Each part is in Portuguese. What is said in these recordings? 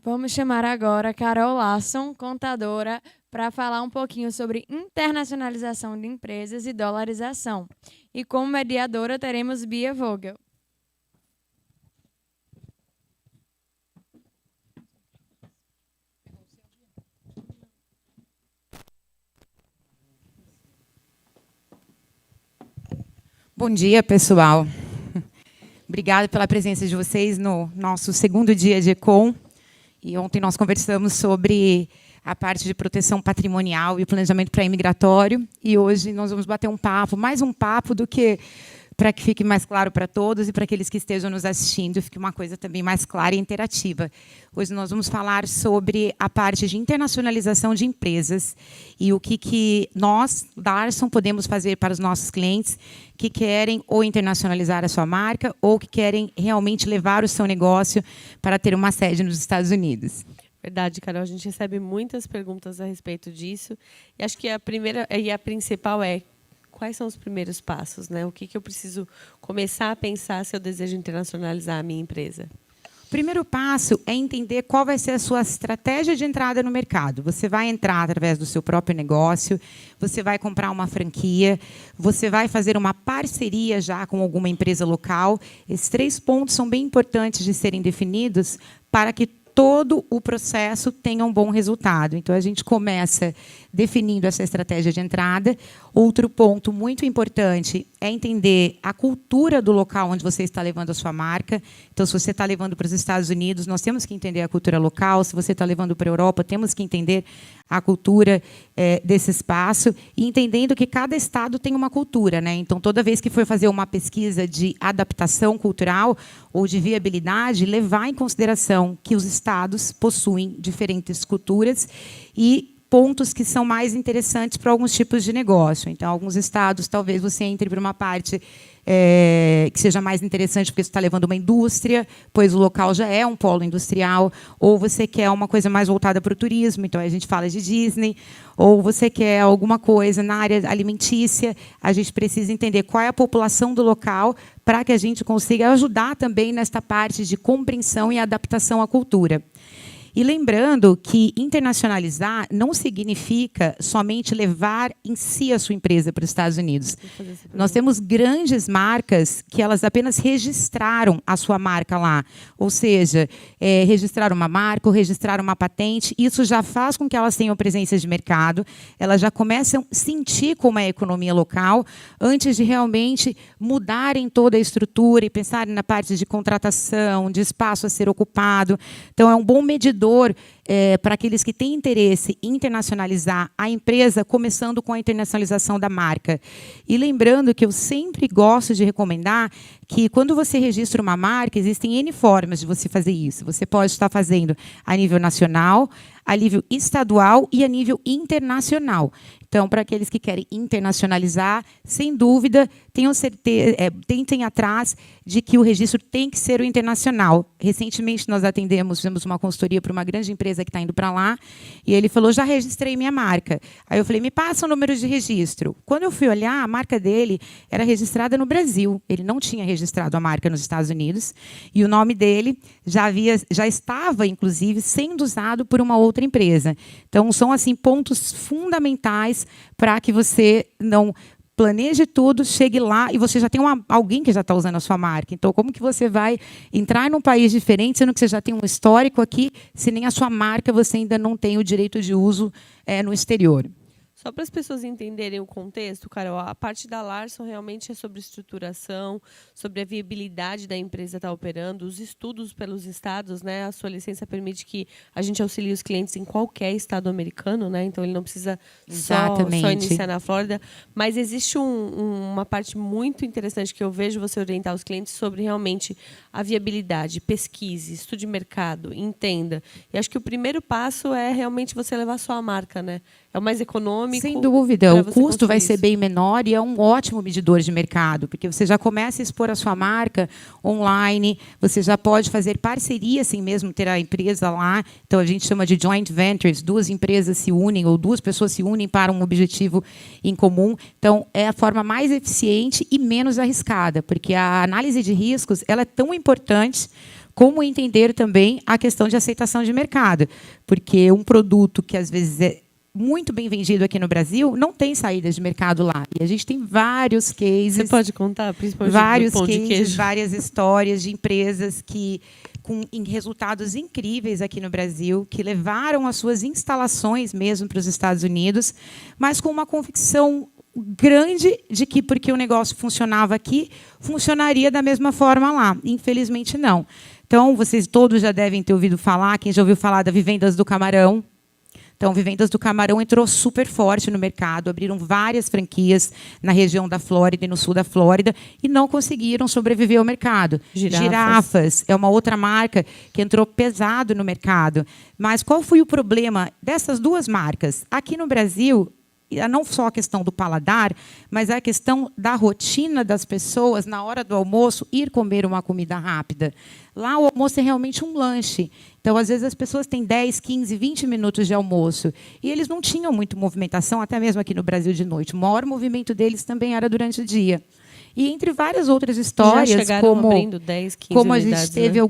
Vamos chamar agora Carol Larson, contadora, para falar um pouquinho sobre internacionalização de empresas e dolarização. E como mediadora teremos Bia Vogel. Bom dia, pessoal. Obrigada pela presença de vocês no nosso segundo dia de Econ. E ontem nós conversamos sobre a parte de proteção patrimonial e planejamento pré-imigratório. E hoje nós vamos bater um papo, mais um papo do que para que fique mais claro para todos e para aqueles que estejam nos assistindo, fique uma coisa também mais clara e interativa. Hoje nós vamos falar sobre a parte de internacionalização de empresas e o que nós, da Larson, podemos fazer para os nossos clientes que querem ou internacionalizar a sua marca ou que querem realmente levar o seu negócio para ter uma sede nos Estados Unidos. Verdade, Carol. A gente recebe muitas perguntas a respeito disso. E acho que a primeira e a principal é: quais são os primeiros passos, né? O que eu preciso começar a pensar se eu desejo internacionalizar a minha empresa? O primeiro passo é entender qual vai ser a sua estratégia de entrada no mercado. Você vai entrar através do seu próprio negócio, você vai comprar uma franquia, você vai fazer uma parceria já com alguma empresa local. Esses 3 pontos são bem importantes de serem definidos para que todo o processo tenha um bom resultado. Então, a gente começa definindo essa estratégia de entrada. Outro ponto muito importante é entender a cultura do local onde você está levando a sua marca. Então, se você está levando para os Estados Unidos, nós temos que entender a cultura local. Se você está levando para a Europa, temos que entender a cultura desse espaço. E entendendo que cada estado tem uma cultura, né? Então, toda vez que for fazer uma pesquisa de adaptação cultural ou de viabilidade, levar em consideração que os estados possuem diferentes culturas e pontos que são mais interessantes para alguns tipos de negócio. Então, alguns estados, talvez você entre por uma parte que seja mais interessante porque você está levando uma indústria, pois o local já é um polo industrial, ou você quer uma coisa mais voltada para o turismo, então a gente fala de Disney, ou você quer alguma coisa na área alimentícia, a gente precisa entender qual é a população do local para que a gente consiga ajudar também nesta parte de compreensão e adaptação à cultura. E lembrando que internacionalizar não significa somente levar em si a sua empresa para os Estados Unidos. Nós temos grandes marcas que elas apenas registraram a sua marca lá. Ou seja, registraram uma marca ou registraram uma patente. Isso já faz com que elas tenham presença de mercado. Elas já começam a sentir como é a economia local antes de realmente mudarem toda a estrutura e pensarem na parte de contratação, de espaço a ser ocupado. Então, é um bom medidor para aqueles que têm interesse em internacionalizar a empresa, começando com a internacionalização da marca. E lembrando que eu sempre gosto de recomendar que, quando você registra uma marca, existem N formas de você fazer isso. Você pode estar fazendo a nível nacional, a nível estadual e a nível internacional. Então, para aqueles que querem internacionalizar, sem dúvida, tenham certeza, tentem atrás de que o registro tem que ser o internacional. Recentemente, nós fizemos uma consultoria para uma grande empresa que está indo para lá, e ele falou: já registrei minha marca. Aí eu falei: me passa o número de registro. Quando eu fui olhar, a marca dele era registrada no Brasil. Ele não tinha registrado a marca nos Estados Unidos, e o nome dele já estava, inclusive, sendo usado por uma outra empresa. Então, são assim pontos fundamentais para que você não planeje tudo, chegue lá e você já tem alguém que já está usando a sua marca. Então, como que você vai entrar num país diferente, sendo que você já tem um histórico aqui, se nem a sua marca você ainda não tem o direito de uso no exterior? Só para as pessoas entenderem o contexto, Carol, a parte da Larson realmente é sobre estruturação, sobre a viabilidade da empresa estar operando, os estudos pelos estados, né? A sua licença permite que a gente auxilie os clientes em qualquer estado americano, né? Então, ele não precisa só iniciar na Flórida. Mas existe uma parte muito interessante que eu vejo você orientar os clientes sobre realmente a viabilidade, pesquise, estude mercado, entenda. E acho que o primeiro passo é realmente você levar a sua marca, né? É o mais econômico. Sem dúvida, o custo vai ser bem menor e é um ótimo medidor de mercado, porque você já começa a expor a sua marca online, você já pode fazer parceria sem mesmo ter a empresa lá. Então, a gente chama de joint ventures, 2 empresas se unem ou 2 pessoas se unem para um objetivo em comum. Então, é a forma mais eficiente e menos arriscada, porque a análise de riscos ela é tão importante como entender também a questão de aceitação de mercado, porque um produto que às vezes é muito bem vendido aqui no Brasil não tem saídas de mercado lá. E a gente tem vários cases. Você pode contar, principalmente vários do pão de cases, queijo? várias histórias de empresas que em resultados incríveis aqui no Brasil, que levaram as suas instalações mesmo para os Estados Unidos, mas com uma convicção grande de que, porque o negócio funcionava aqui, funcionaria da mesma forma lá. Infelizmente, não. Então, vocês todos já devem ter ouvido falar, quem já ouviu falar da Vivendas do Camarão. Então, Vivendas do Camarão entrou super forte no mercado, abriram várias franquias na região da Flórida e no sul da Flórida e não conseguiram sobreviver ao mercado. Girafas é uma outra marca que entrou pesado no mercado. Mas qual foi o problema dessas duas marcas? Aqui no Brasil, não só a questão do paladar, mas a questão da rotina das pessoas na hora do almoço ir comer uma comida rápida. Lá o almoço é realmente um lanche. Então, às vezes, as pessoas têm 10, 15, 20 minutos de almoço. E eles não tinham muita movimentação, até mesmo aqui no Brasil de noite. O maior movimento deles também era durante o dia. E entre várias outras histórias, já chegaram abrindo 10, 15 como a unidades, gente teve né?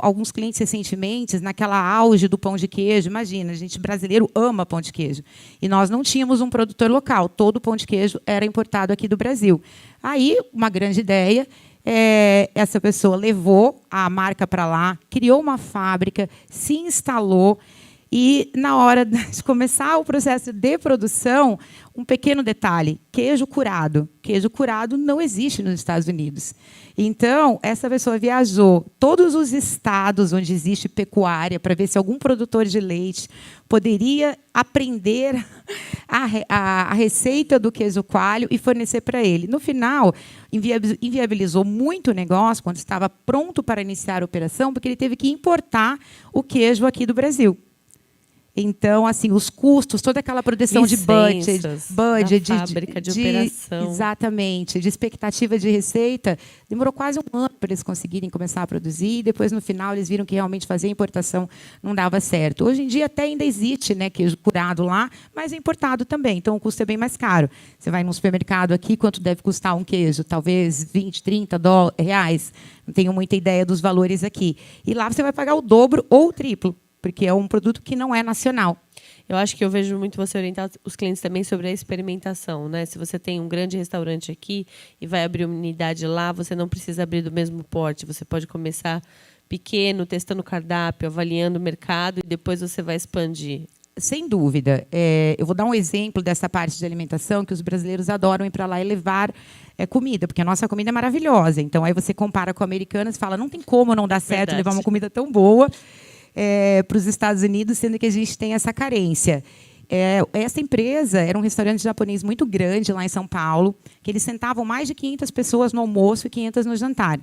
alguns clientes recentemente, naquela auge do pão de queijo. Imagina, a gente brasileiro ama pão de queijo. E nós não tínhamos um produtor local. Todo o pão de queijo era importado aqui do Brasil. Aí, uma grande ideia, essa pessoa levou a marca para lá, criou uma fábrica, se instalou. E, na hora de começar o processo de produção, um pequeno detalhe, queijo curado. Queijo curado não existe nos Estados Unidos. Então, essa pessoa viajou todos os estados onde existe pecuária para ver se algum produtor de leite poderia aprender a receita do queijo coalho e fornecer para ele. No final, inviabilizou muito o negócio quando estava pronto para iniciar a operação, porque ele teve que importar o queijo aqui do Brasil. Então, assim, os custos, toda aquela produção de budget da fábrica de operação. Exatamente, de expectativa de receita, demorou quase um ano para eles conseguirem começar a produzir, e depois, no final, eles viram que realmente fazer a importação não dava certo. Hoje em dia, até ainda existe, né, queijo curado lá, mas é importado também, então o custo é bem mais caro. Você vai num supermercado aqui, quanto deve custar um queijo? Talvez 20, 30 reais. Não tenho muita ideia dos valores aqui. E lá você vai pagar o dobro ou o triplo, porque é um produto que não é nacional. Eu acho que eu vejo muito você orientar os clientes também sobre a experimentação, né? Se você tem um grande restaurante aqui e vai abrir uma unidade lá, você não precisa abrir do mesmo porte. Você pode começar pequeno, testando o cardápio, avaliando o mercado e depois você vai expandir. Sem dúvida. Eu vou dar um exemplo dessa parte de alimentação, que os brasileiros adoram ir para lá e levar comida, porque a nossa comida é maravilhosa. Então, aí você compara com americanos e fala, não tem como não dar certo levar uma comida tão boa para os Estados Unidos, sendo que a gente tem essa carência. Essa empresa era um restaurante japonês muito grande lá em São Paulo, que eles sentavam mais de 500 pessoas no almoço e 500 no jantar.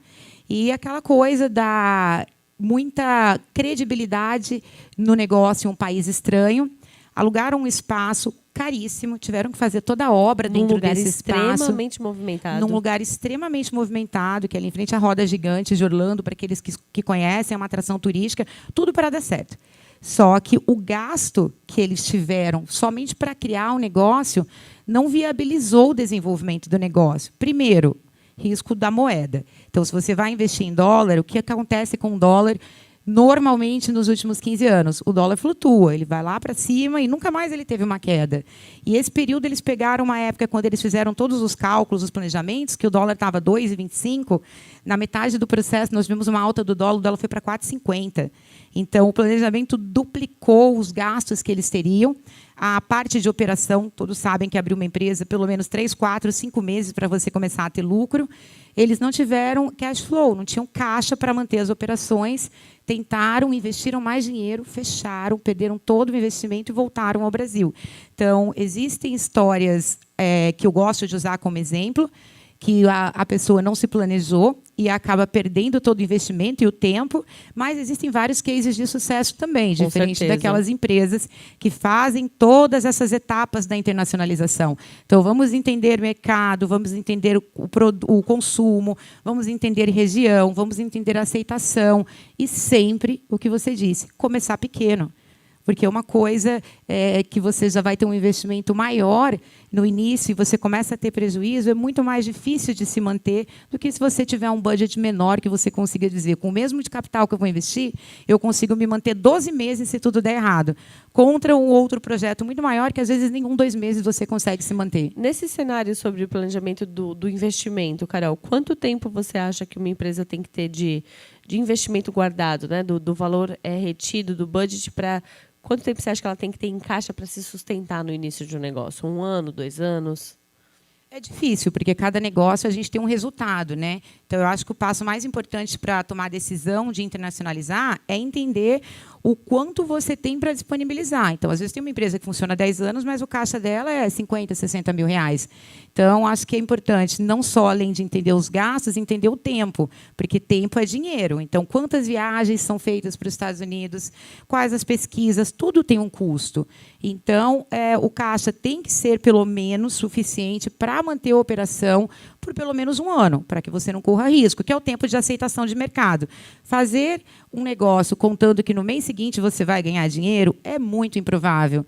E aquela coisa da muita credibilidade no negócio em um país estranho, alugaram um espaço caríssimo, tiveram que fazer toda a obra dentro desse espaço. Extremamente movimentado. Num lugar extremamente movimentado, que é ali em frente à Roda Gigante de Orlando, para aqueles que conhecem, é uma atração turística, tudo para dar certo. Só que o gasto que eles tiveram somente para criar o negócio não viabilizou o desenvolvimento do negócio. Primeiro, risco da moeda. Então, se você vai investir em dólar, o que acontece com o dólar? Normalmente, nos últimos 15 anos, o dólar flutua, ele vai lá para cima e nunca mais ele teve uma queda. E esse período eles pegaram uma época quando eles fizeram todos os cálculos, os planejamentos, que o dólar estava 2,25. Na metade do processo, nós vimos uma alta do dólar, o dólar foi para 4,50. Então, o planejamento duplicou os gastos que eles teriam. A parte de operação, todos sabem que abrir uma empresa, pelo menos 3, 4, 5 meses para você começar a ter lucro. Eles não tiveram cash flow, não tinham caixa para manter as operações. Tentaram, investiram mais dinheiro, fecharam, perderam todo o investimento e voltaram ao Brasil. Então, existem histórias que eu gosto de usar como exemplo, que a pessoa não se planejou e acaba perdendo todo o investimento e o tempo, mas existem vários cases de sucesso também, Com diferente certeza. daquelas empresas que fazem todas essas etapas da internacionalização. Então, vamos entender mercado, vamos entender o consumo, vamos entender região, vamos entender a aceitação e sempre, o que você disse, começar pequeno. porque uma coisa é que você já vai ter um investimento maior no início e você começa a ter prejuízo, é muito mais difícil de se manter do que se você tiver um budget menor que você consiga dizer, com o mesmo de capital que eu vou investir, eu consigo me manter 12 meses se tudo der errado, contra um outro projeto muito maior que, às vezes, nem 2 meses você consegue se manter. Nesse cenário sobre o planejamento do investimento, Carol, quanto tempo você acha que uma empresa tem que ter de investimento guardado, né? Do valor retido, do budget, para... Quanto tempo você acha que ela tem que ter em caixa para se sustentar no início de um negócio? 1 ano, 2 anos? É difícil, porque cada negócio a gente tem um resultado, né? Então, eu acho que o passo mais importante para tomar a decisão de internacionalizar é entender o quanto você tem para disponibilizar. Então, às vezes, tem uma empresa que funciona há 10 anos, mas o caixa dela é 50, 60 mil reais. Então, acho que é importante, não só além de entender os gastos, entender o tempo, porque tempo é dinheiro. Então, quantas viagens são feitas para os Estados Unidos, quais as pesquisas, tudo tem um custo. Então, o caixa tem que ser, pelo menos, suficiente para manter a operação por pelo menos 1 ano, para que você não corra risco, que é o tempo de aceitação de mercado. Fazer um negócio contando que no mês seguinte você vai ganhar dinheiro é muito improvável.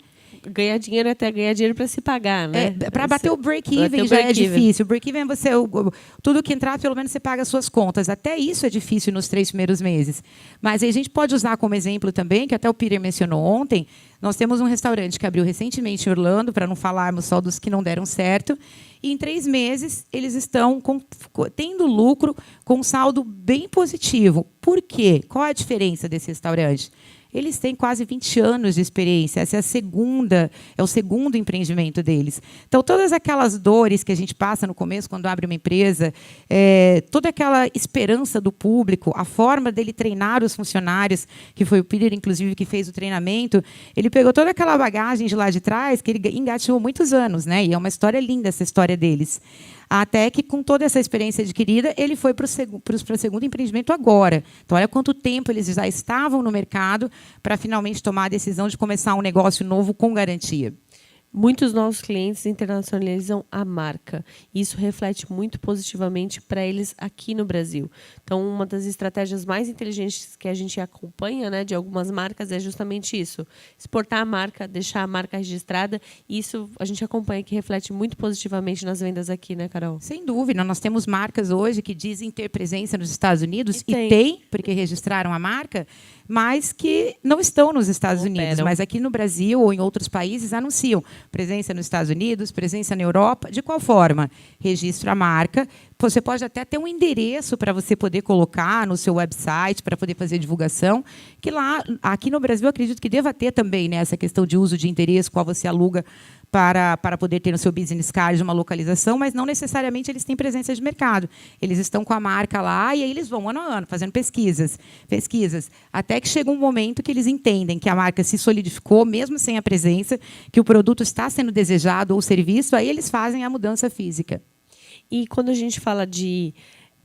Ganhar dinheiro até ganhar dinheiro para se pagar, né? Para bater o break-even já é difícil. O break-even é você... tudo que entrar, pelo menos você paga as suas contas. Até isso é difícil nos 3 primeiros meses. Mas aí a gente pode usar como exemplo também, que até o Peter mencionou ontem, nós temos um restaurante que abriu recentemente em Orlando, para não falarmos só dos que não deram certo, e em 3 meses eles estão tendo lucro com um saldo bem positivo. Por quê? Qual a diferença desse restaurante? Eles têm quase 20 anos de experiência. Essa é o segundo empreendimento deles. Então, todas aquelas dores que a gente passa no começo, quando abre uma empresa, toda aquela esperança do público, a forma dele treinar os funcionários, que foi o Peter, inclusive, que fez o treinamento, ele pegou toda aquela bagagem de lá de trás, que ele engatilhou muitos anos, né? E é uma história linda essa história deles. Até que, com toda essa experiência adquirida, ele foi para o segundo empreendimento agora. Então, olha quanto tempo eles já estavam no mercado para finalmente tomar a decisão de começar um negócio novo com garantia. Muitos nossos clientes internacionalizam a marca. Isso reflete muito positivamente para eles aqui no Brasil. Então, uma das estratégias mais inteligentes que a gente acompanha, né, de algumas marcas é justamente isso. Exportar a marca, deixar a marca registrada. E isso a gente acompanha que reflete muito positivamente nas vendas aqui, né, Carol? Sem dúvida. Nós temos marcas hoje que dizem ter presença nos Estados Unidos, E tem, porque registraram a marca, mas que não estão nos Estados Unidos. Mas aqui no Brasil ou em outros países anunciam presença nos Estados Unidos, presença na Europa. De qual forma? Registra a marca. Você pode até ter um endereço para você poder colocar no seu website, para poder fazer divulgação, que lá, aqui no Brasil, eu acredito que deva ter também, né, essa questão de uso de endereço, qual você aluga para poder ter no seu business card uma localização, mas não necessariamente eles têm presença de mercado. Eles estão com a marca lá e aí eles vão ano a ano, fazendo pesquisas, até que chega um momento que eles entendem que a marca se solidificou, mesmo sem a presença, que o produto está sendo desejado ou o serviço, aí eles fazem a mudança física. E quando a gente fala de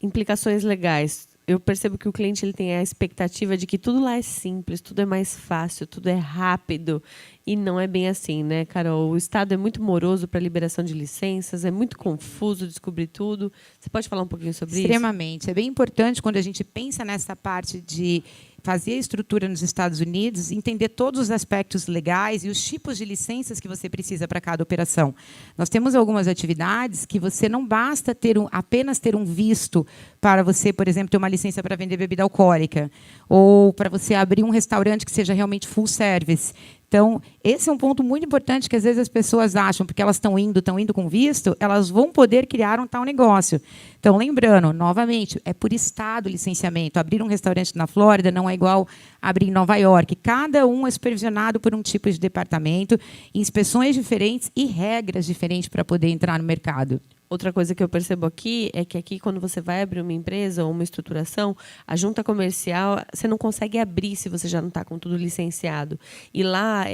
implicações legais, eu percebo que o cliente ele tem a expectativa de que tudo lá é simples, tudo é mais fácil, tudo é rápido. E não é bem assim, né, Carol? O Estado é muito moroso para a liberação de licenças, é muito confuso descobrir tudo. Você pode falar um pouquinho sobre isso? Extremamente. É bem importante, quando a gente pensa nessa parte de fazer a estrutura nos Estados Unidos, entender todos os aspectos legais e os tipos de licenças que você precisa para cada operação. Nós temos algumas atividades que você não basta apenas ter um visto para você, por exemplo, ter uma licença para vender bebida alcoólica, ou para você abrir um restaurante que seja realmente full service. Então, esse é um ponto muito importante que, às vezes, as pessoas acham, porque elas estão indo com visto, elas vão poder criar um tal negócio. Então, lembrando, novamente, é por estado o licenciamento. Abrir um restaurante na Flórida não é igual abrir em Nova York. Cada um é supervisionado por um tipo de departamento, inspeções diferentes e regras diferentes para poder entrar no mercado. Outra coisa que eu percebo aqui é que aqui, quando você vai abrir uma empresa ou uma estruturação, a junta comercial, você não consegue abrir se você já não está com tudo licenciado. E lá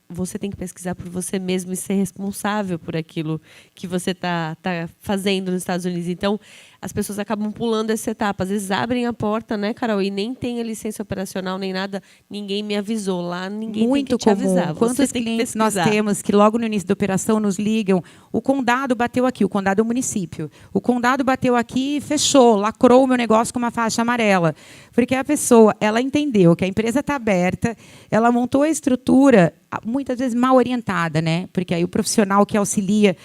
você tem que pesquisar por você mesmo e ser responsável por aquilo que você está fazendo nos Estados Unidos. Então, as pessoas acabam pulando essa etapa. Às vezes abrem a porta, né, Carol, e nem tem a licença operacional nem nada, ninguém me avisou. Lá ninguém muito tem que te comum. avisar. Quantos clientes nós temos que logo no início da operação nos ligam, o condado bateu aqui, o condado é o município, o condado bateu aqui e fechou, lacrou o meu negócio com uma faixa amarela. Porque a pessoa, ela entendeu que a empresa está aberta, ela montou a estrutura, muitas vezes mal orientada, né? Porque aí o profissional que auxilia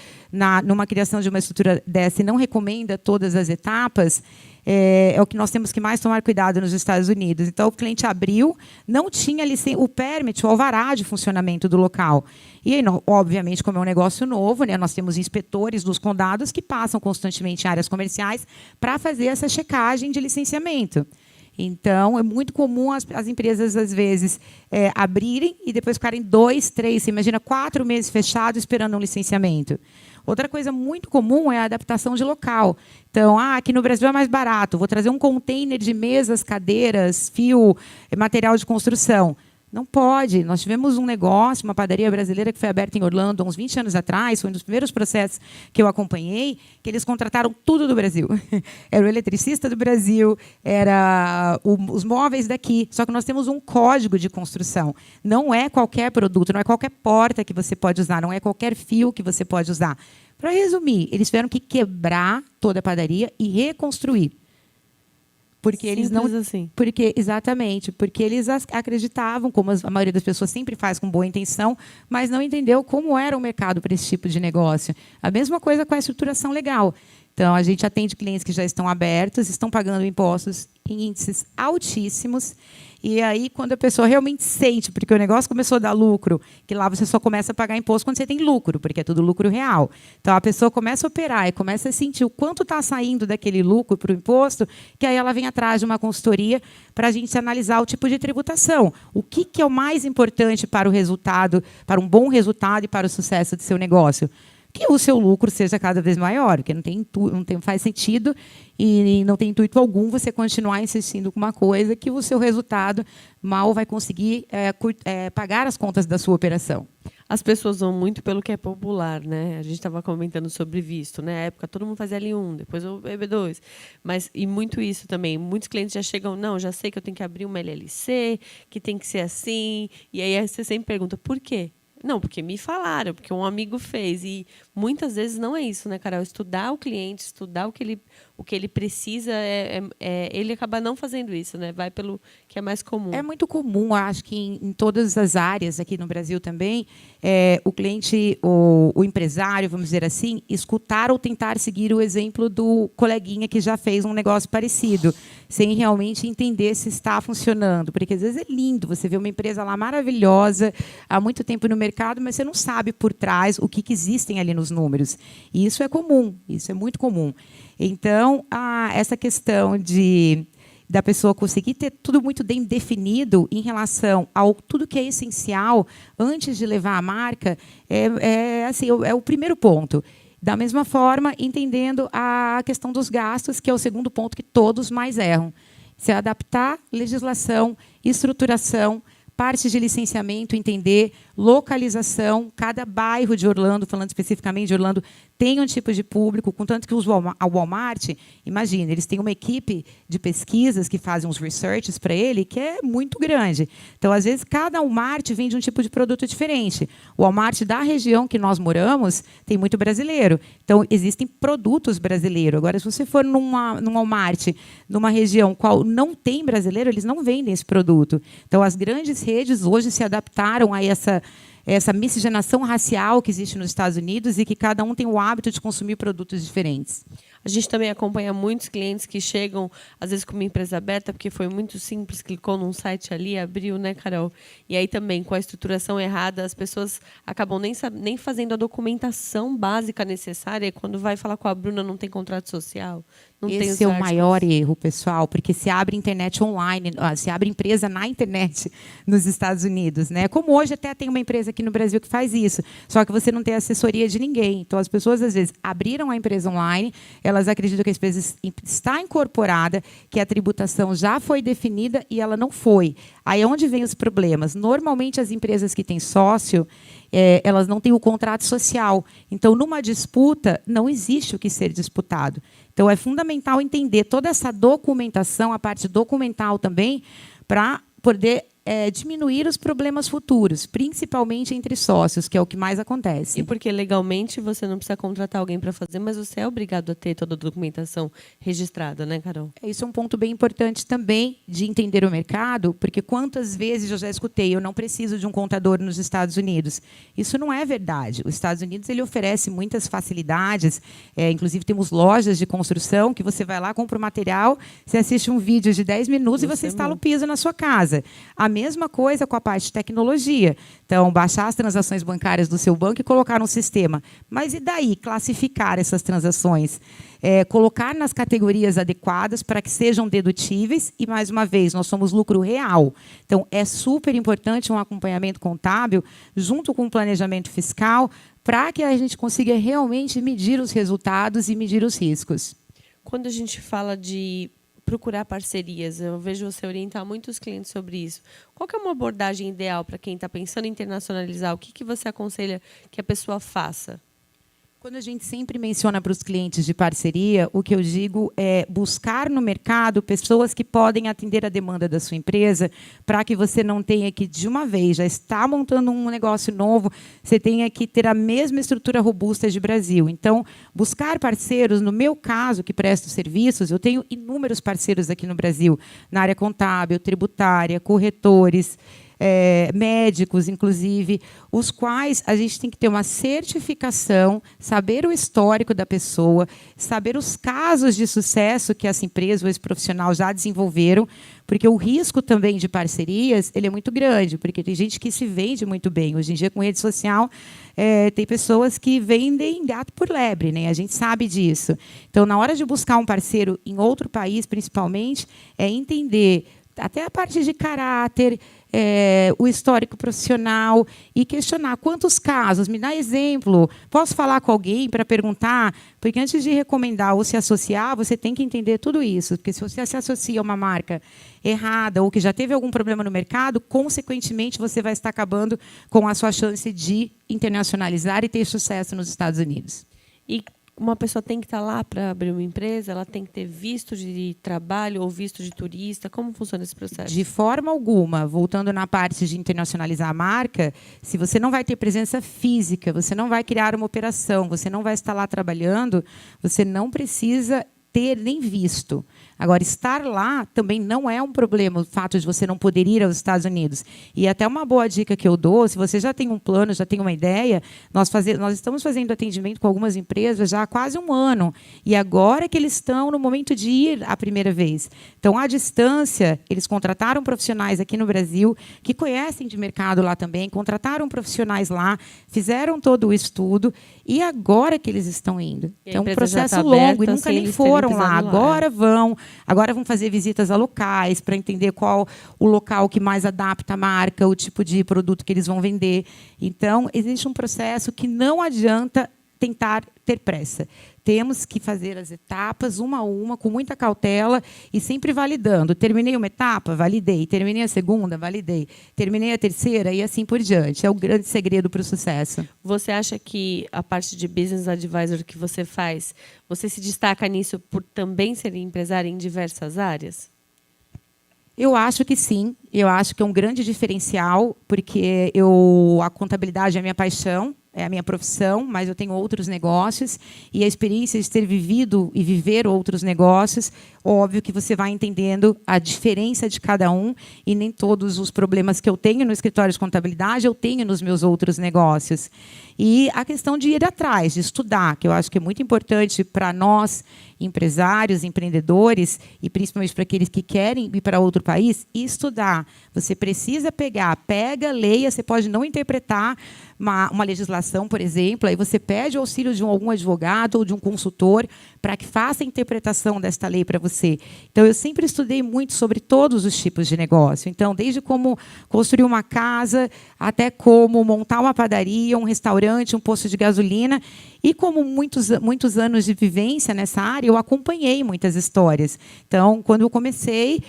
numa criação de uma estrutura dessa e não recomenda todas as etapas, é o que nós temos que mais tomar cuidado nos Estados Unidos. Então, o cliente abriu, não tinha o permit, o alvará de funcionamento do local. E aí, obviamente, como é um negócio novo, né, nós temos inspetores dos condados que passam constantemente em áreas comerciais para fazer essa checagem de licenciamento. Então, é muito comum as empresas, às vezes, abrirem e depois ficarem 2, 3, você imagina 4 meses fechados esperando um licenciamento. Outra coisa muito comum é a adaptação de local. Então, aqui no Brasil é mais barato, vou trazer um container de mesas, cadeiras, fio, material de construção. Não pode. Nós tivemos um negócio, uma padaria brasileira que foi aberta em Orlando há uns 20 anos atrás, foi um dos primeiros processos que eu acompanhei, que eles contrataram tudo do Brasil. Era o eletricista do Brasil, era os móveis daqui, só que nós temos um código de construção. Não é qualquer produto, não é qualquer porta que você pode usar, não é qualquer fio que você pode usar. Para resumir, eles tiveram que quebrar toda a padaria e reconstruir. Porque eles não, assim. Porque eles acreditavam, como a maioria das pessoas sempre faz com boa intenção, mas não entendeu como era o mercado para esse tipo de negócio. A mesma coisa com a estruturação legal. Então, a gente atende clientes que já estão abertos, estão pagando impostos em índices altíssimos. E aí, quando a pessoa realmente sente, porque o negócio começou a dar lucro, que lá você só começa a pagar imposto quando você tem lucro, porque é tudo lucro real. Então, a pessoa começa a operar e começa a sentir o quanto está saindo daquele lucro para o imposto, que aí ela vem atrás de uma consultoria para a gente analisar o tipo de tributação. O que é o mais importante para o resultado, para um bom resultado e para o sucesso do seu negócio? Que o seu lucro seja cada vez maior, porque não faz sentido e não tem intuito algum você continuar insistindo com uma coisa que o seu resultado mal vai conseguir pagar as contas da sua operação. As pessoas vão muito pelo que é popular, né? A gente estava comentando sobre visto, né? Na época todo mundo fazia L1, depois o EB2. E muito isso também. Muitos clientes já chegam, não, já sei que eu tenho que abrir uma LLC, que tem que ser assim. E aí você sempre pergunta, por quê? Não, porque me falaram, porque um amigo fez. E muitas vezes não é isso, né, Carol? Estudar o cliente, estudar o que ele precisa, ele acaba não fazendo isso, né? Vai pelo que é mais comum. É muito comum, acho que em todas as áreas aqui no Brasil também, o cliente, o empresário, vamos dizer assim, escutar ou tentar seguir o exemplo do coleguinha que já fez um negócio parecido, sem realmente entender se está funcionando. Porque às vezes é lindo, você vê uma empresa lá maravilhosa, há muito tempo no mercado, mas você não sabe por trás o que existem ali nos números. E isso é comum, isso é muito comum. Então, essa questão da pessoa conseguir ter tudo muito bem definido em relação ao tudo que é essencial antes de levar a marca é o primeiro ponto. Da mesma forma, entendendo a questão dos gastos, que é o segundo ponto que todos mais erram. Se adaptar legislação, estruturação, parte de licenciamento, entender localização, cada bairro de Orlando, falando especificamente de Orlando, tem um tipo de público, contanto que a Walmart, imagina, eles têm uma equipe de pesquisas que fazem uns researches para ele, que é muito grande. Então, às vezes, cada Walmart vende um tipo de produto diferente. O Walmart da região que nós moramos tem muito brasileiro. Então, existem produtos brasileiros. Agora, se você for num Walmart, numa região qual não tem brasileiro, eles não vendem esse produto. Então, as grandes redes hoje se adaptaram a essa miscigenação racial que existe nos Estados Unidos e que cada um tem o hábito de consumir produtos diferentes. A gente também acompanha muitos clientes que chegam, às vezes, com uma empresa aberta, porque foi muito simples, clicou num site ali, abriu, né, Carol? E aí também, com a estruturação errada, as pessoas acabam nem fazendo a documentação básica necessária, e quando vai falar com a Bruna, não tem contrato social. Não tem Esse é o maior erro, pessoal, porque se abre internet online, se abre empresa na internet nos Estados Unidos, né? Como hoje até tem uma empresa aqui no Brasil que faz isso, só que você não tem assessoria de ninguém. Então, as pessoas, às vezes, abriram a empresa online, elas acreditam que a empresa está incorporada, que a tributação já foi definida e ela não foi. Aí é onde vem os problemas. Normalmente, as empresas que têm sócio, elas não têm o contrato social. Então, numa disputa, não existe o que ser disputado. Então, é fundamental entender toda essa documentação, a parte documental também, para poder diminuir os problemas futuros, principalmente entre sócios, que é o que mais acontece. E porque legalmente você não precisa contratar alguém para fazer, mas você é obrigado a ter toda a documentação registrada, né, Carol? Isso é um ponto bem importante também de entender o mercado, porque quantas vezes eu já escutei, eu não preciso de um contador nos Estados Unidos. Isso não é verdade. Os Estados Unidos ele oferece muitas facilidades, inclusive temos lojas de construção que você vai lá, compra o material, você assiste um vídeo de 10 minutos e você instala o piso na sua casa. A mesma coisa com a parte de tecnologia. Então, baixar as transações bancárias do seu banco e colocar no sistema. Mas e daí? Classificar essas transações. Colocar nas categorias adequadas para que sejam dedutíveis. E, mais uma vez, nós somos lucro real. Então, é super importante um acompanhamento contábil junto com o planejamento fiscal para que a gente consiga realmente medir os resultados e medir os riscos. Quando a gente fala de procurar parcerias, eu vejo você orientar muitos clientes sobre isso. Qual que é uma abordagem ideal para quem está pensando em internacionalizar? O que você aconselha que a pessoa faça? Quando a gente sempre menciona para os clientes de parceria, o que eu digo é buscar no mercado pessoas que podem atender a demanda da sua empresa, para que você não tenha que, de uma vez, já está montando um negócio novo, você tenha que ter a mesma estrutura robusta de Brasil. Então, buscar parceiros, no meu caso, que presto serviços, eu tenho inúmeros parceiros aqui no Brasil, na área contábil, tributária, corretores, médicos, inclusive, os quais a gente tem que ter uma certificação, saber o histórico da pessoa, saber os casos de sucesso que essa empresa ou esse profissional já desenvolveram, porque o risco também de parcerias ele é muito grande, porque tem gente que se vende muito bem. Hoje em dia, com rede social, tem pessoas que vendem gato por lebre, né? A gente sabe disso. Então, na hora de buscar um parceiro em outro país, principalmente, é entender até a parte de caráter, o histórico profissional e questionar quantos casos, me dá exemplo, posso falar com alguém para perguntar, porque antes de recomendar ou se associar, você tem que entender tudo isso, porque se você se associa a uma marca errada ou que já teve algum problema no mercado, consequentemente você vai estar acabando com a sua chance de internacionalizar e ter sucesso nos Estados Unidos. E uma pessoa tem que estar lá para abrir uma empresa? Ela tem que ter visto de trabalho ou visto de turista? Como funciona esse processo? De forma alguma. Voltando na parte de internacionalizar a marca, se você não vai ter presença física, você não vai criar uma operação, você não vai estar lá trabalhando, você não precisa ter nem visto. Agora, estar lá também não é um problema, o fato de você não poder ir aos Estados Unidos. E até uma boa dica que eu dou, se você já tem um plano, já tem uma ideia, nós estamos fazendo atendimento com algumas empresas já há quase um ano. E agora que eles estão no momento de ir a primeira vez. Então, à distância, eles contrataram profissionais aqui no Brasil, que conhecem de mercado lá também, contrataram profissionais lá, fizeram todo o estudo, e agora que eles estão indo. É um processo longo, e nunca nem foram lá. Agora vão fazer visitas a locais para entender qual o local que mais adapta a marca, o tipo de produto que eles vão vender. Então, existe um processo que não adianta tentar ter pressa. Temos que fazer as etapas, uma a uma, com muita cautela e sempre validando. Terminei uma etapa, validei. Terminei a segunda, validei. Terminei a terceira e assim por diante. É o grande segredo para o sucesso. Você acha que a parte de business advisor que você faz, você se destaca nisso por também ser empresária em diversas áreas? Eu acho que sim. Eu acho que é um grande diferencial, porque a contabilidade é a minha paixão, é a minha profissão, mas eu tenho outros negócios, e a experiência de ter vivido e viver outros negócios, óbvio que você vai entendendo a diferença de cada um, e nem todos os problemas que eu tenho no escritório de contabilidade eu tenho nos meus outros negócios. E a questão de ir atrás, de estudar, que eu acho que é muito importante para nós, empresários, empreendedores, e principalmente para aqueles que querem ir para outro país, e estudar. Você precisa pega, leia, você pode não interpretar uma legislação, por exemplo, aí você pede o auxílio de algum advogado ou de um consultor para que faça a interpretação desta lei para você. você. Então, eu sempre estudei muito sobre todos os tipos de negócio. Então, desde como construir uma casa, até como montar uma padaria, um restaurante, um posto de gasolina. E como muitos anos de vivência nessa área, eu acompanhei muitas histórias. Então, quando eu comecei,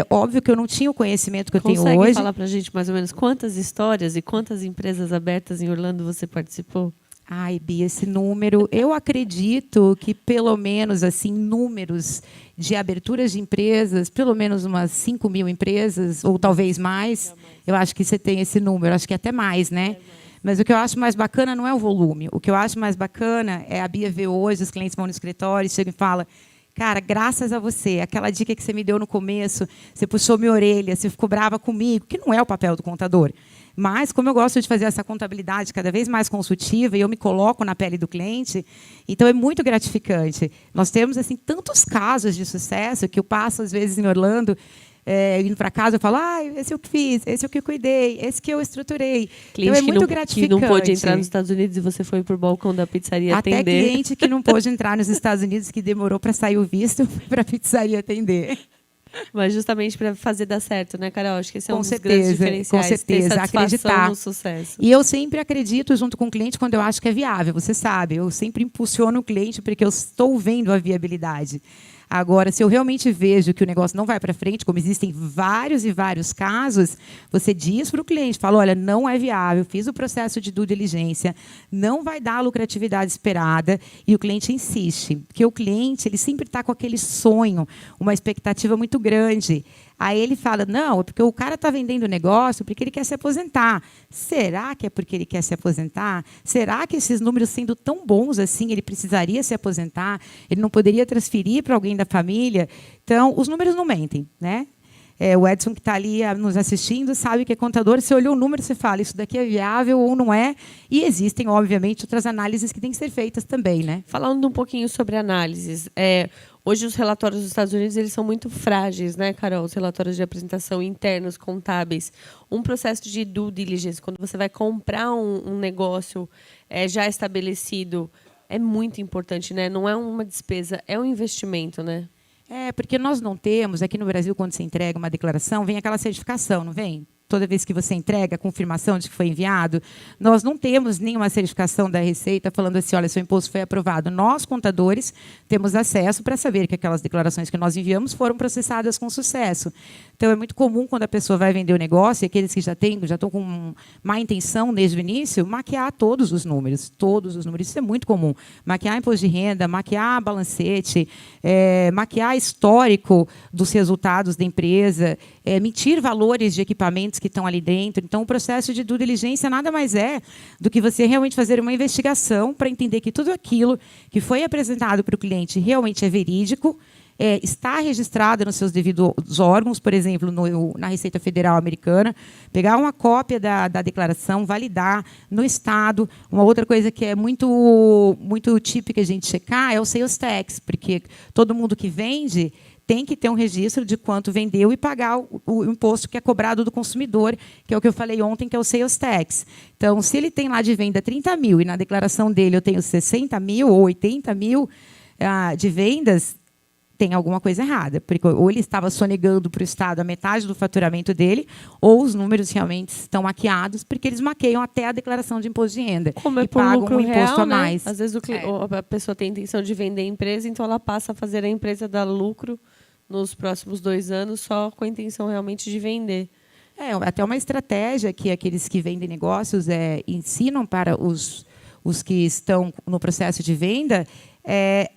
óbvio que eu não tinha o conhecimento que eu tenho hoje. Consegue falar para a gente mais ou menos quantas histórias e quantas empresas abertas em Orlando você participou? Ai, Bia, esse número, eu acredito que pelo menos assim números de aberturas de empresas, pelo menos umas 5.000 empresas, ou talvez mais. Eu acho que você tem esse número, acho que até mais, né? Mas o que eu acho mais bacana não é o volume. O que eu acho mais bacana é a Bia ver hoje, os clientes vão no escritório, chegam e falam: cara, graças a você, aquela dica que você me deu no começo, você puxou minha orelha, você ficou brava comigo, que não é o papel do contador. Mas, como eu gosto de fazer essa contabilidade cada vez mais consultiva e eu me coloco na pele do cliente, então é muito gratificante. Nós temos assim tantos casos de sucesso que eu passo, às vezes, em Orlando, indo para casa, eu falo: esse eu que fiz, esse eu que cuidei, esse que eu estruturei. Cliente então é muito gratificante. Que não pôde entrar nos Estados Unidos e você foi para o balcão da pizzaria até atender. Até cliente que não pôde entrar nos Estados Unidos, que demorou para sair o visto, eu fui para a pizzaria atender. Mas justamente para fazer dar certo, né, Carol? Acho que esse é com dos certeza, grandes diferenciais. Com certeza, acreditar no sucesso. E eu sempre acredito junto com o cliente quando eu acho que é viável. Você sabe, eu sempre impulsiono o cliente porque eu estou vendo a viabilidade. Agora, se eu realmente vejo que o negócio não vai para frente, como existem vários e vários casos, você diz para o cliente, fala: olha, não é viável, fiz o processo de due diligência, não vai dar a lucratividade esperada, e o cliente insiste. Porque o cliente ele sempre está com aquele sonho, uma expectativa muito grande. Aí ele fala: não, é porque o cara está vendendo o negócio porque ele quer se aposentar. Será que é porque ele quer se aposentar? Será que esses números sendo tão bons assim, ele precisaria se aposentar? Ele não poderia transferir para alguém da família? Então, os números não mentem, né? O Edson, que está ali nos assistindo, sabe que é contador. Você olhou o número, você fala: isso daqui é viável ou não é? E existem, obviamente, outras análises que têm que ser feitas também, né? Falando um pouquinho sobre análises, hoje os relatórios dos Estados Unidos eles são muito frágeis, né, Carol? Os relatórios de apresentação internos, contábeis. Um processo de due diligence, quando você vai comprar um negócio já estabelecido, é muito importante, né? Não é uma despesa, é um investimento, né? Porque nós não temos, aqui no Brasil, quando você entrega uma declaração, vem aquela certificação, não vem? Toda vez que você entrega a confirmação de que foi enviado, nós não temos nenhuma certificação da Receita falando assim: olha, seu imposto foi aprovado. Nós, contadores, temos acesso para saber que aquelas declarações que nós enviamos foram processadas com sucesso. Então, é muito comum, quando a pessoa vai vender o negócio, e aqueles que já estão com má intenção desde o início, maquiar todos os números. Todos os números. Isso é muito comum. Maquiar imposto de renda, maquiar balancete, maquiar histórico dos resultados da empresa, mentir valores de equipamentos que estão ali dentro. Então, o processo de due diligência nada mais é do que você realmente fazer uma investigação para entender que tudo aquilo que foi apresentado para o cliente realmente é verídico, está registrado nos seus devidos órgãos, por exemplo, na Receita Federal Americana, pegar uma cópia da declaração, validar no Estado. Uma outra coisa que é muito típica a gente checar é o sales tax, porque todo mundo que vende tem que ter um registro de quanto vendeu e pagar o imposto que é cobrado do consumidor, que é o que eu falei ontem, que é o sales tax. Então, se ele tem lá de venda 30 mil e na declaração dele eu tenho 60 mil ou 80 mil de vendas, tem alguma coisa errada, porque ou ele estava sonegando para o Estado a metade do faturamento dele, ou os números realmente estão maquiados, porque eles maqueiam até a declaração de imposto de renda Como e pagam lucro um imposto real, a mais. Né? Às vezes a pessoa tem a intenção de vender a empresa, então ela passa a fazer a empresa dar lucro nos próximos 2 anos só com a intenção realmente de vender. Até uma estratégia que aqueles que vendem negócios ensinam para os que estão no processo de venda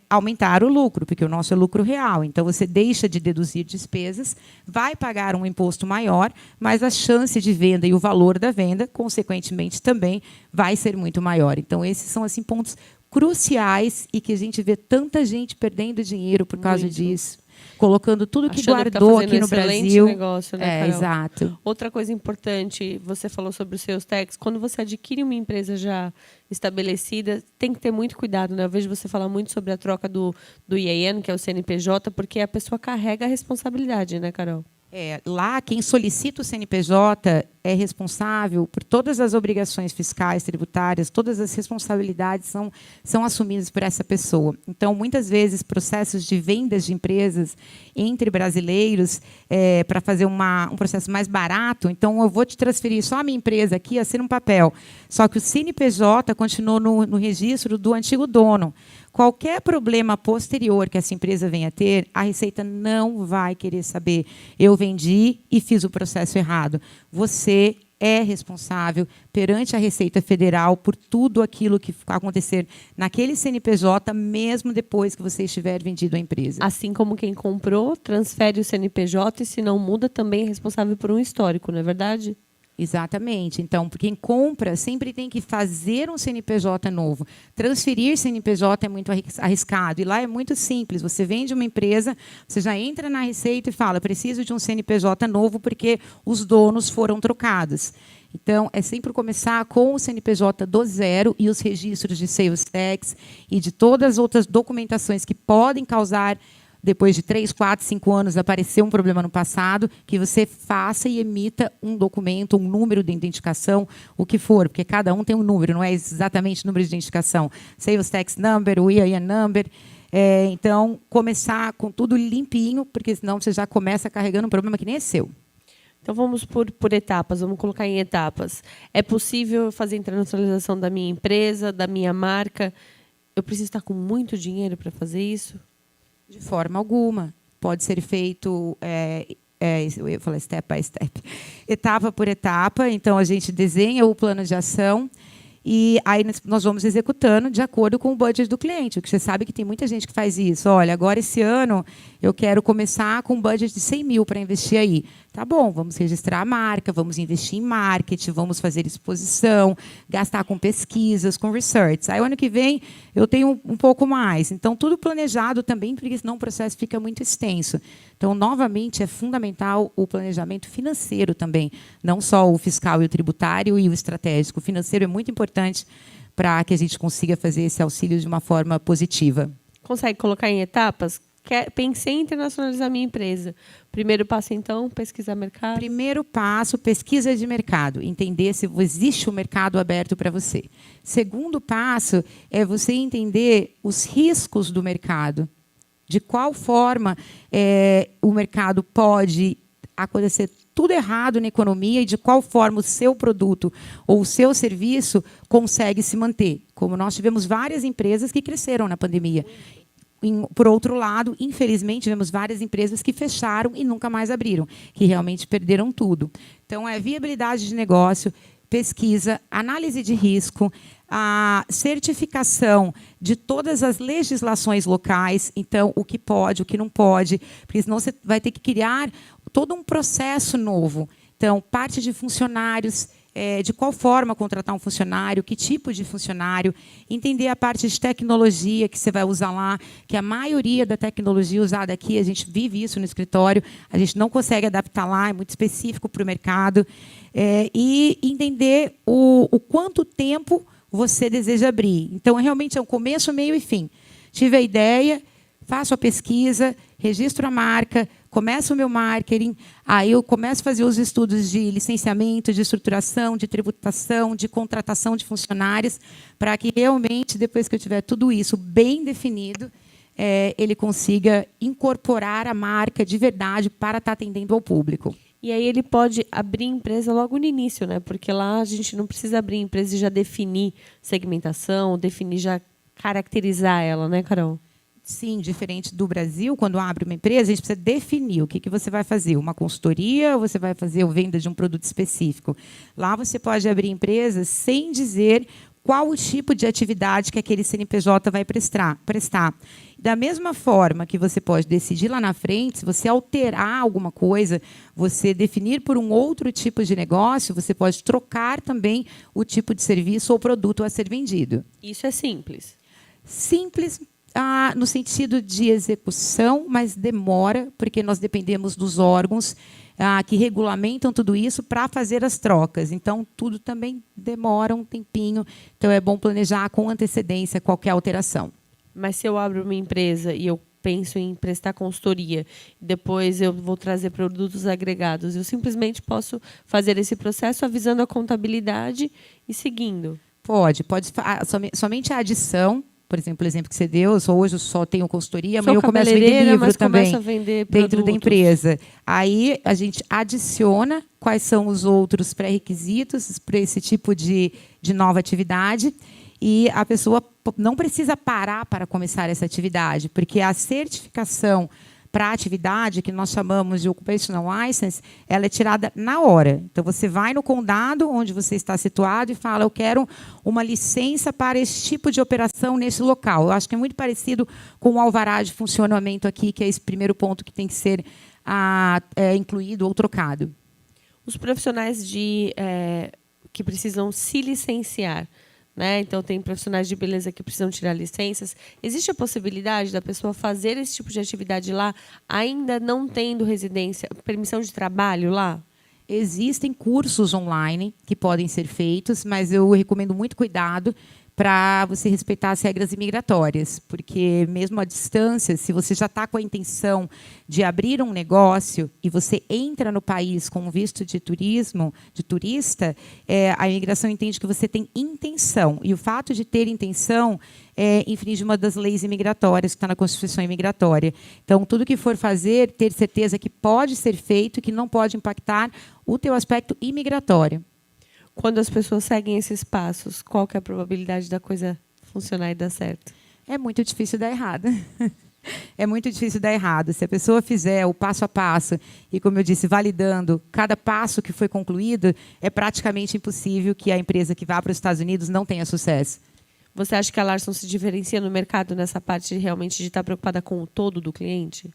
aumentar o lucro, porque o nosso é lucro real. Então, você deixa de deduzir despesas, vai pagar um imposto maior, mas a chance de venda e o valor da venda, consequentemente, também vai ser muito maior. Então, esses são assim, pontos cruciais e que a gente vê tanta gente perdendo dinheiro por causa disso. Colocando tudo que guardou aqui no Brasil. Negócio, né, Carol? Exato. Outra coisa importante, você falou sobre os seus tax. Quando você adquire uma empresa já estabelecida, tem que ter muito cuidado, né? Eu vejo você falar muito sobre a troca do IAN, que é o CNPJ, porque a pessoa carrega a responsabilidade, né, Carol? Lá, quem solicita o CNPJ é responsável por todas as obrigações fiscais, tributárias, todas as responsabilidades são assumidas por essa pessoa. Então, muitas vezes, processos de vendas de empresas entre brasileiros, para fazer um processo mais barato, então, eu vou te transferir só a minha empresa aqui, assina um papel. Só que o CNPJ continuou no registro do antigo dono. Qualquer problema posterior que essa empresa venha a ter, a Receita não vai querer saber. Eu vendi e fiz o processo errado. Você é responsável perante a Receita Federal por tudo aquilo que acontecer naquele CNPJ, mesmo depois que você estiver vendido a empresa. Assim como quem comprou, transfere o CNPJ e, se não muda, também é responsável por um histórico, não é verdade? Exatamente. Então, quem compra sempre tem que fazer um CNPJ novo. Transferir CNPJ é muito arriscado. E lá é muito simples. Você vende uma empresa, você já entra na Receita e fala, preciso de um CNPJ novo porque os donos foram trocados. Então, é sempre começar com o CNPJ do zero e os registros de sales tax e de todas as outras documentações que podem causar, depois de 3, 4, 5 anos, aparecer um problema no passado, que você faça e emita um documento, um número de identificação, o que for, porque cada um tem um número, não é exatamente o número de identificação. Sales Tax Number, o EIN Number. Então, começar com tudo limpinho, porque senão você já começa carregando um problema que nem é seu. Então, vamos por etapas, vamos colocar em etapas. É possível fazer a internacionalização da minha empresa, da minha marca? Eu preciso estar com muito dinheiro para fazer isso? De forma alguma. Pode ser feito, eu ia falar step by step, etapa por etapa. Então, a gente desenha o plano de ação e aí nós vamos executando de acordo com o budget do cliente. Porque você sabe que tem muita gente que faz isso. Olha, agora esse ano eu quero começar com um budget de 100 mil para investir aí. Tá bom, vamos registrar a marca, vamos investir em marketing, vamos fazer exposição, gastar com pesquisas, com research. Aí, o ano que vem, eu tenho um pouco mais. Então, tudo planejado também, porque senão o processo fica muito extenso. Então, novamente, é fundamental o planejamento financeiro também, não só o fiscal e o tributário e o estratégico. O financeiro é muito importante para que a gente consiga fazer esse auxílio de uma forma positiva. Consegue colocar em etapas? Pensei em internacionalizar minha empresa. Primeiro passo, então, pesquisar mercado? Primeiro passo, pesquisa de mercado. Entender se existe um mercado aberto para você. Segundo passo é você entender os riscos do mercado. De qual forma o mercado pode acontecer tudo errado na economia e de qual forma o seu produto ou o seu serviço consegue se manter. Como nós tivemos várias empresas que cresceram na pandemia. Por outro lado, infelizmente, tivemos várias empresas que fecharam e nunca mais abriram, que realmente perderam tudo. Então, é viabilidade de negócio, pesquisa, análise de risco, a certificação de todas as legislações locais, então, o que pode, o que não pode, porque senão você vai ter que criar todo um processo novo. Então, parte de funcionários, de qual forma contratar um funcionário, que tipo de funcionário, entender a parte de tecnologia que você vai usar lá, que a maioria da tecnologia usada aqui, a gente vive isso no escritório, a gente não consegue adaptar lá, é muito específico para o mercado, e entender o quanto tempo você deseja abrir. Então, realmente é um começo, meio e fim. Tive a ideia, faço a pesquisa, registro a marca, começo o meu marketing, aí eu começo a fazer os estudos de licenciamento, de estruturação, de tributação, de contratação de funcionários, para que realmente, depois que eu tiver tudo isso bem definido, ele consiga incorporar a marca de verdade para estar atendendo ao público. E aí ele pode abrir empresa logo no início, né? Porque lá a gente não precisa abrir empresa e já definir segmentação, já caracterizar ela, né, Carol? Sim, diferente do Brasil, quando abre uma empresa, a gente precisa definir o que você vai fazer. Uma consultoria ou você vai fazer a venda de um produto específico. Lá você pode abrir empresas sem dizer qual o tipo de atividade que aquele CNPJ vai prestar. Da mesma forma que você pode decidir lá na frente, se você alterar alguma coisa, você definir por um outro tipo de negócio, você pode trocar também o tipo de serviço ou produto a ser vendido. Isso é simples? Simples, no sentido de execução, mas demora, porque nós dependemos dos órgãos que regulamentam tudo isso para fazer as trocas. Então, tudo também demora um tempinho. Então, é bom planejar com antecedência qualquer alteração. Mas se eu abro uma empresa e eu penso em prestar consultoria, depois eu vou trazer produtos agregados, eu simplesmente posso fazer esse processo avisando a contabilidade e seguindo? Pode. Somente a adição, por exemplo, o exemplo que você deu, hoje eu só tenho consultoria, amanhã eu começo a vender livro mas também começo a vender dentro da produtos. empresa. Aí a gente adiciona quais são os outros pré-requisitos para esse tipo de nova atividade e a pessoa não precisa parar para começar essa atividade, porque a certificação para a atividade, que nós chamamos de Occupational License, ela é tirada na hora. Então, você vai no condado onde você está situado e fala, eu quero uma licença para esse tipo de operação nesse local. Eu acho que é muito parecido com o alvará de funcionamento aqui, que é esse primeiro ponto que tem que ser incluído ou trocado. Os profissionais que precisam se licenciar, né? Então, tem profissionais de beleza que precisam tirar licenças. Existe a possibilidade da pessoa fazer esse tipo de atividade lá, ainda não tendo residência, permissão de trabalho lá? Existem cursos online que podem ser feitos, mas eu recomendo muito cuidado para você respeitar as regras imigratórias, porque mesmo à distância, se você já está com a intenção de abrir um negócio e você entra no país com visto de turismo, de turista, a imigração entende que você tem intenção. E o fato de ter intenção infringe uma das leis imigratórias que está na Constituição imigratória. Então, tudo que for fazer, ter certeza que pode ser feito e que não pode impactar o teu aspecto imigratório. Quando as pessoas seguem esses passos, qual que é a probabilidade da coisa funcionar e dar certo? É muito difícil dar errado. É muito difícil dar errado. Se a pessoa fizer o passo a passo e, como eu disse, validando cada passo que foi concluído, é praticamente impossível que a empresa que vá para os Estados Unidos não tenha sucesso. Você acha que a Larson se diferencia no mercado nessa parte realmente de estar preocupada com o todo do cliente?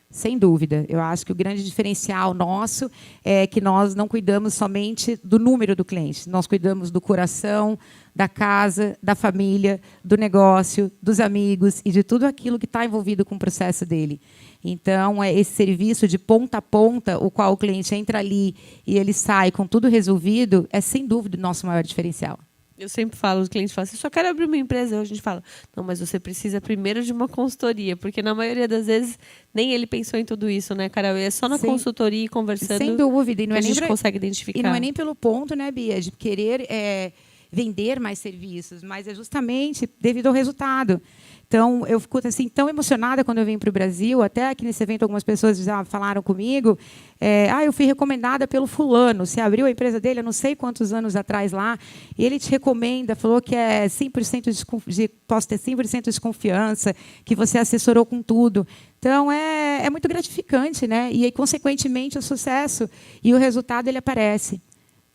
Sem dúvida. Eu acho que o grande diferencial nosso é que nós não cuidamos somente do número do cliente. Nós cuidamos do coração, da casa, da família, do negócio, dos amigos e de tudo aquilo que está envolvido com o processo dele. Então, esse serviço de ponta a ponta, o qual o cliente entra ali e ele sai com tudo resolvido, é sem dúvida o nosso maior diferencial. Eu sempre falo, os clientes falam assim, só quero abrir uma empresa. A gente fala, não, mas você precisa primeiro de uma consultoria, porque na maioria das vezes nem ele pensou em tudo isso, né, Carol? É só na consultoria e conversando sem dúvida. E não que é a gente nem consegue identificar. E não é nem pelo ponto, né, Bia, de querer vender mais serviços, mas é justamente devido ao resultado. Então, eu fico assim, tão emocionada quando eu vim para o Brasil, até aqui nesse evento algumas pessoas já falaram comigo, eu fui recomendada pelo fulano, você abriu a empresa dele há não sei quantos anos atrás lá, e ele te recomenda, falou que é 100% posso ter 100% de confiança, que você assessorou com tudo. Então, é muito gratificante, né? E, aí, consequentemente, o sucesso e o resultado ele aparece.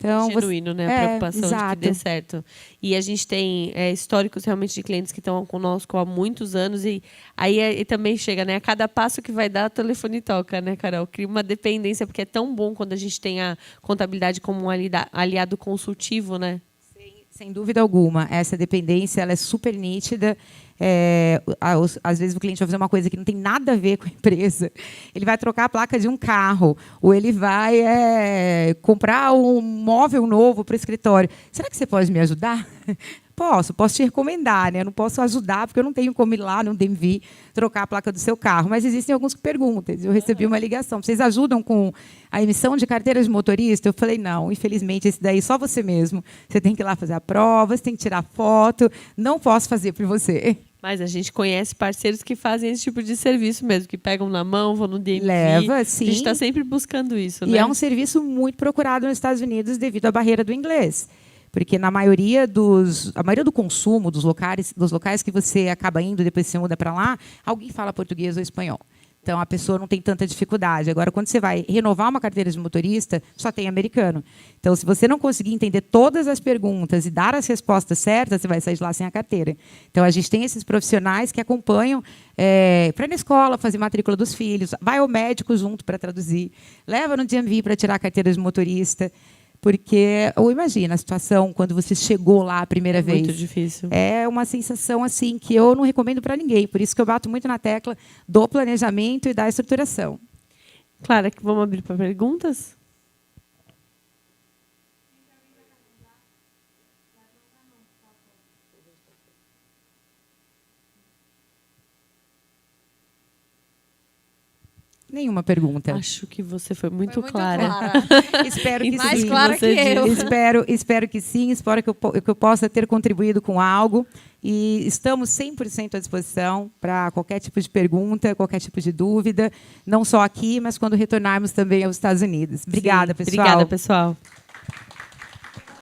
Então, genuíno, né? A preocupação de que dê certo. E a gente tem históricos realmente de clientes que estão conosco há muitos anos e aí também chega, né? A cada passo que vai dar, o telefone toca, né, Carol? Cria uma dependência, porque é tão bom quando a gente tem a contabilidade como um aliado consultivo, né? Sem dúvida alguma. Essa dependência ela é super nítida. Às vezes o cliente vai fazer uma coisa que não tem nada a ver com a empresa. Ele vai trocar a placa de um carro, ou ele vai comprar um móvel novo para o escritório. Será que você pode me ajudar? Posso te recomendar, né? Eu não posso ajudar, porque eu não tenho como ir lá no DMV trocar a placa do seu carro. Mas existem alguns que perguntam. Eu recebi uma ligação. Vocês ajudam com a emissão de carteira de motorista? Eu falei, não, infelizmente, esse daí só você mesmo. Você tem que ir lá fazer a prova, você tem que tirar foto. Não posso fazer por você. Mas a gente conhece parceiros que fazem esse tipo de serviço mesmo, que pegam na mão, vão no DMV. Leva, sim. A gente está sempre buscando isso, né? E é um serviço muito procurado nos Estados Unidos devido à barreira do inglês. Porque a maioria do consumo dos locais que você acaba indo depois você muda para lá, alguém fala português ou espanhol. Então a pessoa não tem tanta dificuldade. Agora, quando você vai renovar uma carteira de motorista, só tem americano. Então, se você não conseguir entender todas as perguntas e dar as respostas certas, você vai sair de lá sem a carteira. Então, a gente tem esses profissionais que acompanham para ir na escola, fazer matrícula dos filhos, vai ao médico junto para traduzir, leva no DMV para tirar a carteira de motorista. Porque, ou imagina a situação quando você chegou lá a primeira vez. Muito difícil. É uma sensação assim que eu não recomendo para ninguém. Por isso que eu bato muito na tecla do planejamento e da estruturação. Clara, vamos abrir para perguntas? Nenhuma pergunta. Acho que você foi muito, Foi muito clara. Espero que Mais sim. clara que eu. Espero que sim. Espero que eu possa ter contribuído com algo. E estamos 100% à disposição para qualquer tipo de pergunta, qualquer tipo de dúvida. Não só aqui, mas quando retornarmos também aos Estados Unidos. Obrigada, Sim, pessoal. Obrigada, pessoal.